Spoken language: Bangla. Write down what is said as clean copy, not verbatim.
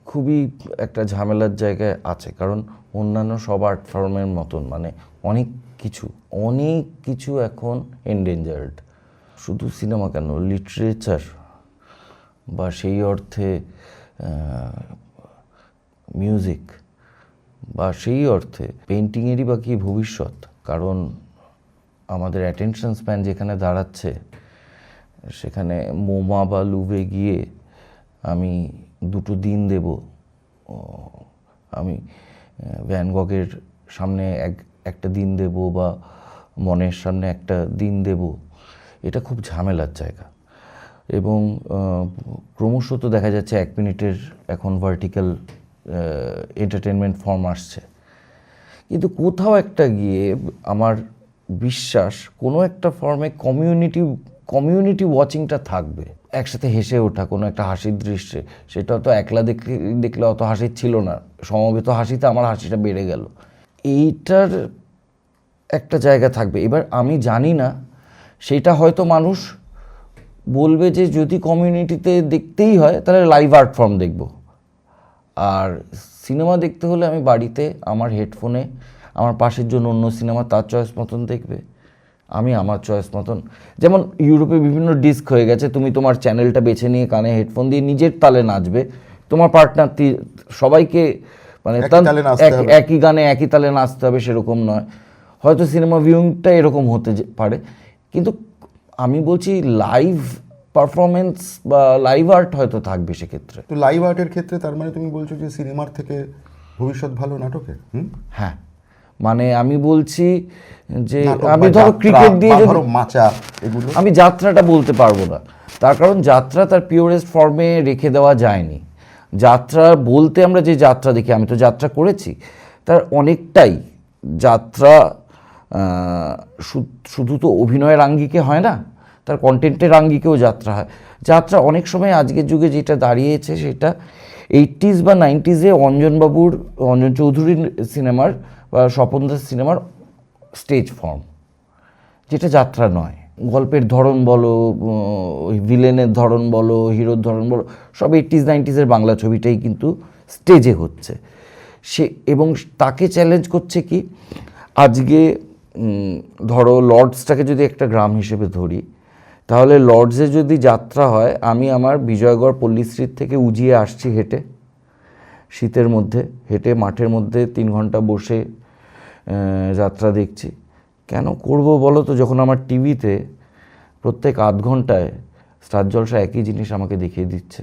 খুবই একটা ঝামেলার জায়গায় আছে, কারণ অন্যান্য সব আর্ট ফর্মের মতন মানে অনেক কিছু এখন এন্ডেঞ্জার্ড। শুধু সিনেমা কেন, লিটারেচার বা সেই অর্থে মিউজিক বা সেই অর্থে পেন্টিংয়েরই বা কি ভবিষ্যৎ। কারণ আমাদের অ্যাটেনশন স্প্যান যেখানে দাঁড়াচ্ছে, সেখানে মোমা বা লুভে গিয়ে আমি 2 দিন দেব, আমি ভ্যান গগের সামনে একটা দিন দেব বা মনের সামনে একটা দিন দেব, এটা খুব ঝামেলার জায়গা। এবং ক্রমশ তো দেখা যাচ্ছে 1 মিনিটের এখন ভার্টিক্যাল এন্টারটেনমেন্ট ফর্ম আসছে, কিন্তু কোথাও একটা গিয়ে আমার বিশ্বাস কোনো একটা ফর্মে কমিউনিটি ওয়াচিংটা থাকবে। একসাথে হেসে ওঠা কোনো একটা হাসির দৃশ্যে, সেটা তো একলা দেখলে অত হাসির ছিল না, সমবেত হাসিতে আমার হাসিটা বেড়ে গেল, এইটার একটা জায়গা থাকবে। এবার আমি জানি না, সেটা হয়তো মানুষ বলবে যে যদি কমিউনিটিতে দেখতেই হয় তাহলে লাইভ আর্ট ফর্ম দেখব, আর সিনেমা দেখতে হলে আমি বাড়িতে আমার হেডফোনে আমার পাশের জন্য অন্য সিনেমা তার চয়েস মতন দেখবে, আমি আমার চয়েস মতন। যেমন ইউরোপে বিভিন্ন ডিস্ক হয়ে গেছে, তুমি তোমার চ্যানেলটা বেছে নিয়ে কানে হেডফোন দিয়ে নিজের তালে নাচবে, তোমার পার্টনার সবাইকে মানে একই গানে একই তালে নাচতে হবে সেরকম নয়। হয়তো সিনেমা ভিউইংটা এরকম হতে পারে, কিন্তু আমি বলছি লাইভ পারফরমেন্স বা লাইভ আর্ট হয়তো থাকবে সেক্ষেত্রে। তো লাইভ আর্টের ক্ষেত্রে তার মানে তুমি বলছো যে সিনেমার থেকে ভবিষ্যৎ ভালো নাটকের? হ্যাঁ, মানে আমি বলছি যে আমি ধরো ক্রিকেট দিয়ে যদি মাচা এগুলো, আমি যাত্রাটা বলতে পারবো না, তার কারণ যাত্রা তার পিওরেস্ট ফর্মে রেখে দেওয়া যায়নি। যাত্রা বলতে আমরা যে যাত্রা দেখি, আমি তো যাত্রা করেছি, তার অনেকটাই যাত্রা শুধু তো অভিনয়ের আঙ্গিকে হয় না, তার কন্টেন্টের আঙ্গিকেও যাত্রা হয়। যাত্রা অনেক সময় আজকের যুগে যেটা দাঁড়িয়েছে সেটা 80s বা 90s অঞ্জন চৌধুরীর সিনেমার বা স্বপনদাস সিনেমার স্টেজ ফর্ম, যেটা যাত্রা নয়। গল্পের ধরন বলো, ভিলেনের ধরন বলো, হিরোর ধরন বলো, সব 80s 90s বাংলা ছবিটাই কিন্তু স্টেজে হচ্ছে। এবং তাকে চ্যালেঞ্জ করছে কি, আজকে ধরো লর্ডসটাকে যদি একটা গ্রাম হিসেবে ধরি, তাহলে লর্ডসে যদি যাত্রা হয়, আমি আমার বিজয়গড় পল্লীশ্রীর থেকে উজিয়ে আসছি হেঁটে, শীতের মধ্যে হেঁটে মাঠের মধ্যে 3 ঘন্টা বসে যাত্রা দেখছি। কেন করব বলো তো, যখন আমার টিভিতে প্রত্যেক আধ ঘন্টায় স্টার জলসা একই জিনিস আমাকে দেখিয়ে দিচ্ছে।